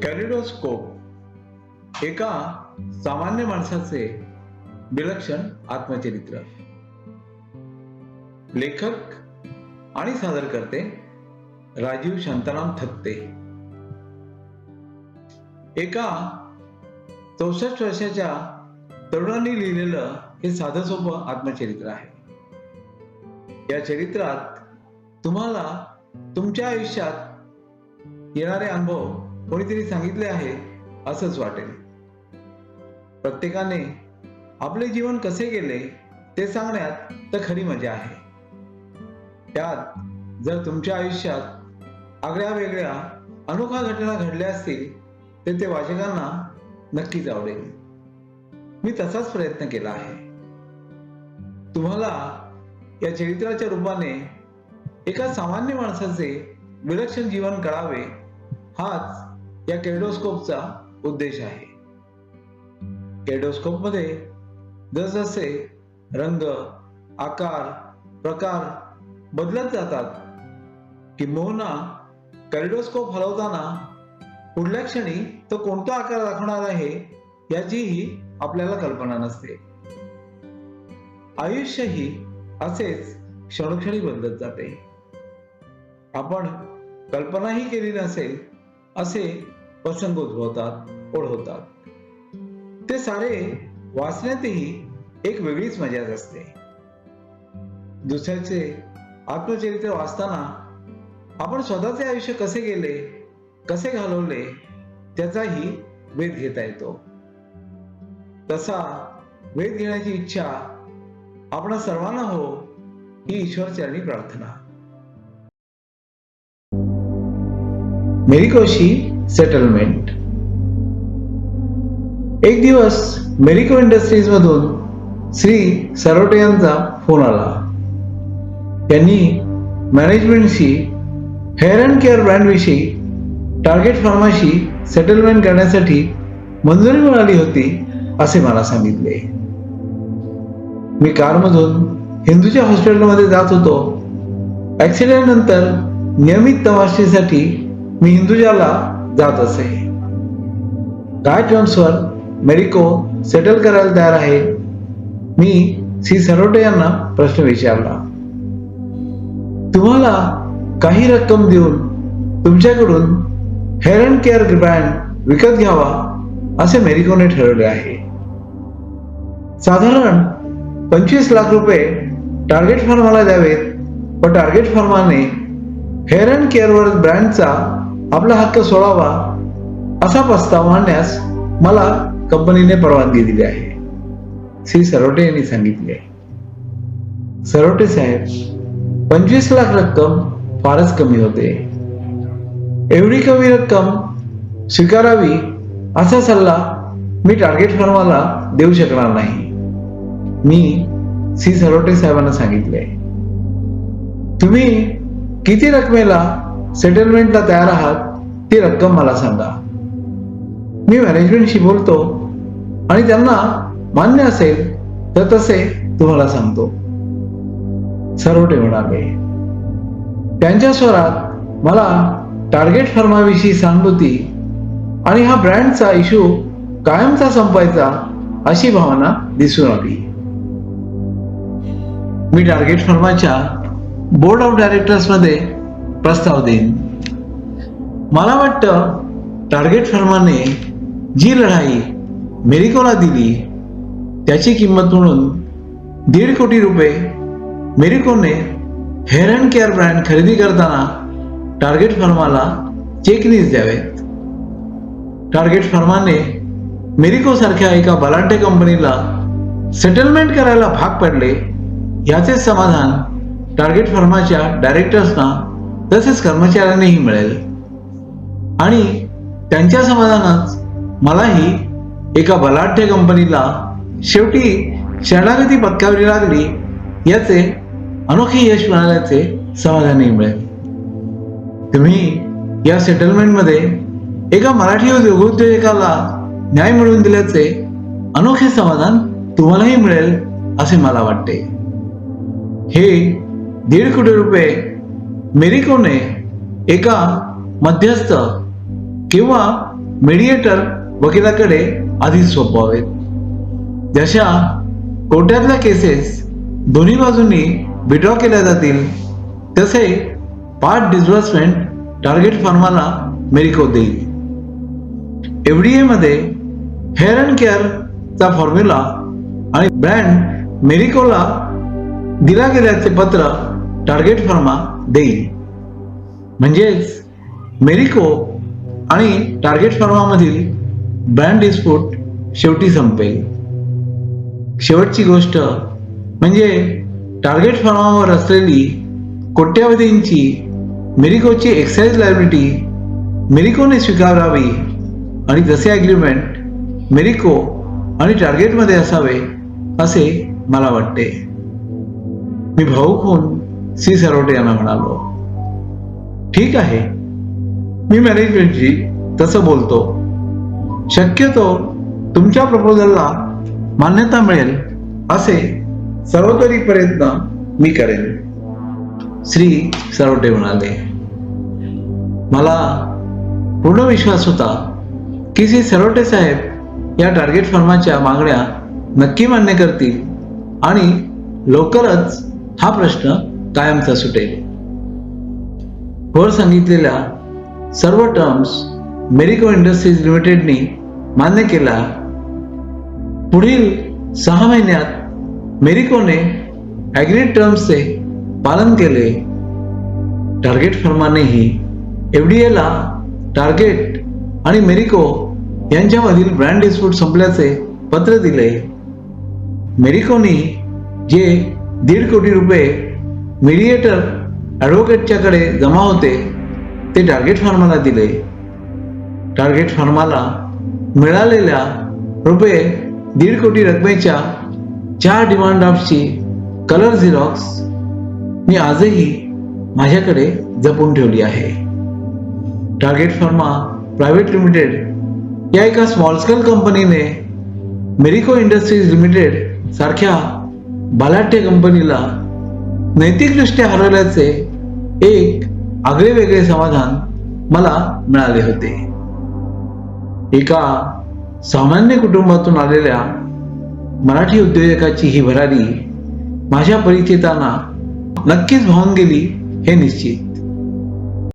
Kaleidoscope एका सामान्य माणसाचे विलक्षण आत्मचरित्र. लेखक आणि सादरकर्ते राजीव शांताराम थत्ते. एका 64 वर्षाच्या तरुणांनी लिहिलेलं हे साधं सोपं आत्मचरित्र आहे. या चरित्रात तुम्हाला तुमच्या आयुष्यात येणारे अनुभव कोणीतरी सांगितले आहे असंच वाटेल. प्रत्येकाने आपले जीवन कसे गेले ते सांगण्यात तर खरी मजा आहे. त्यात जर तुमच्या आयुष्यात आगळ्या वेगळ्या अनोख्या घटना घडल्या असतील तर ते वाचकांना नक्कीच आवडेल. मी तसाच प्रयत्न केला आहे. तुम्हाला या चरित्राच्या रूपाने एका सामान्य माणसाचे विलक्षण जीवन कळावे हाच या कॅलिडोस्कोपचा उद्देश आहे. कॅलिडोस्कोप मध्ये जसजसे रंग, आकार, प्रकार बदलत जातात किंबहुना कॅलिडोस्कोप हलवताना पुढल्या क्षणी तो कोणता आकार दाखवणार आहे याचीही आपल्याला कल्पना नसते. आयुष्यही असेच क्षणोक्षणी बदलत जाते. आपण कल्पनाही केली नसेल असे प्रसंग उद्भवतात, ओढवतात. ते सारे वाचण्यातही एक वेगळीच मजा असते. दुसऱ्याचे आत्मचरित्र वाचताना आपण स्वतःचे आयुष्य कसे गेले, कसे घालवले त्याचाही वेध घेता येतो. तसा वेध घेण्याची इच्छा आपणा सर्वांना हो ही ईश्वरचरणी प्रार्थना. मेरिकोशी सेटलमेंट. एक दिवस मेरिको इंडस्ट्रीज मधून श्री सरोटे यांचा फोन आला. त्यांनी मॅनेजमेंटशी हेअर अँड केअर ब्रँड विषयी टार्गेट फार्माशी सेटलमेंट करण्यासाठी मंजुरी मिळाली होती असे मला सांगितले. मी कारमधून हिंदूच्या हॉस्पिटलमध्ये जात होतो. ऍक्सिडेंट नंतर नियमित तपासणीसाठी मी हिंदुजाला जात असे. काय टर्म्सवर मेरिको सेटल करायला तयार आहे, मी श्री सरोटे यांना प्रश्न विचारला. तुम्हाला काही रक्कम देऊन तुमच्याकडून हेअर अँड केअर ब्रँड विकत घ्यावा असे मेरिकोने ठरवले आहे. साधारण 25 लाख रुपये टार्गेट फार्माला द्यावेत व टार्गेट फार्माने हेअर अँड केअरवर ब्रँडचा आपला हक्क सोडावा असा प्रस्ताव मांडण्यास मला कंपनीने परवानगी दिली आहे, श्री सरोटे यांनी सांगितले. सरोटे साहेब, 25 लाख रक्कम फारच कमी होते. एवढी कमी रक्कम स्वीकारावी असा सल्ला मी टार्गेट फार्माला देऊ शकणार नाही, मी श्री सरोटे साहेबांना सांगितले. तुम्ही किती रकमेला सेटलमेंटला तयार आहात ती रक्कम मला सांगा. मी मॅनेजमेंटशी बोलतो आणि त्यांना मान्य असेल तर तसे तुम्हाला सांगतो, सरोटे म्हणाले. त्यांच्या स्वरात मला टार्गेट फार्माविषयी सहानुभूती आणि हा ब्रँडचा इश्यू कायमचा संपायचा अशी भावना दिसून आली. मी टार्गेट फार्माच्या बोर्ड ऑफ डायरेक्टर्स मध्ये प्रस्ताव देईन. मला वाटतं टार्गेट फार्माने जी लढाई मेरिकोला दिली त्याची किंमत म्हणून 1.5 कोटी रुपये मेरिकोने हेअर अँड केअर ब्रँड खरेदी करताना टार्गेट फार्माला चेकनीच द्यावेत. टार्गेट फार्माने मेरिको सारख्या एका बलाढ्य कंपनीला सेटलमेंट करायला भाग पडले याचे समाधान टार्गेट फार्माच्या डायरेक्टर्सना तसेच कर्मचाऱ्यांनाही मिळेल आणि त्यांच्या समाधानात मलाही एका बलाढ्य कंपनीला शेवटी शरणागती पत्करावी लागली याचे अनोखे यश मिळाल्याचे समाधानही मिळेल. तुम्ही या सेटलमेंट मध्ये एका मराठी उद्योजकाला न्याय मिळवून दिल्याचे अनोखे समाधान तुम्हालाही मिळेल असे मला वाटते. हे 1.5 कोटी रुपये मेरिकोने एका मध्यस्थ किंवा मीडिएटर वकिलाकडे आधीच सोपवावेत. जशा कोर्टातल्या केसेस दोन्ही बाजूंनी विड्रॉ केल्या जातील तसे पार्ट डिस्बर्समेंट टार्गेट फर्माला मेरिको देईल. एफडीए मध्ये हेअर अँड केअरचा फॉर्म्युला आणि ब्रँड मेरिकोला दिला गेल्याचे पत्र टार्गेट फर्मा देईल. म्हणजेच मेरिको आणि टार्गेट फर्मामधील ब्रँड डिस्प्यूट शेवटी संपेल. शेवटची गोष्ट म्हणजे टार्गेट फर्मावर असलेली कोट्यावधींची मेरिकोची एक्साइज लायबिलिटी मेरिकोने स्वीकारावी आणि तसे ॲग्रीमेंट मेरिको आणि टार्गेटमध्ये असावे असे मला वाटते. मी भाऊक होऊन सी सरोटे यांना म्हणालो, ठीक आहे, मी मॅनेजमेंटशी तसं बोलतो. शक्यतो तुमच्या प्रपोजलला मान्यता मिळेल असे सर्वतोरी प्रयत्न मी करेन. श्री सरोटे म्हणाले, मला पूर्ण विश्वास होता की श्री सरोटे साहेब या टार्गेट फर्माच्या मागण्या नक्की मान्य करतील आणि लवकरच हा प्रश्न कायमचा सुटेल. वर सांगितलेल्या सर्व टर्म्स मेरिको इंडस्ट्रीज लिमिटेडनी मान्य केला. पुढील 6 महिन्यात मेरिकोने ॲग्रीड टर्म्सचे पालन केले. टार्गेट फर्मानेही एफडीएला टार्गेट आणि मेरिको यांच्यामधील ब्रँड डिस्प्यूट संपल्याचे पत्र दिले. मेरिकोनी जे 1.5 कोटी रुपये मीडिएटर ॲडव्होकेटच्याकडे जमा होते ते टार्गेट फर्माला दिले. टार्गेट फर्माला मिळालेल्या रुपये 1.5 कोटी रकमेच्या 4 डिमांड ड्राफ्टची कलर झेरॉक्स मी आजही माझ्याकडे जपून ठेवली आहे. टार्गेट फर्मा प्रायव्हेट लिमिटेड या एका स्मॉल स्केल कंपनीने मेरिको इंडस्ट्रीज लिमिटेड सारख्या बलाढ्य कंपनीला नैतिकदृष्ट्या हरवल्याचे एक आगळे वेगळे समाधान मला मिळाले होते. एका सामान्य कुटुंबातून आलेल्या मराठी उद्योजकाची ही भरारी माझ्या परिचितांना नक्कीच भावून गेली हे निश्चित.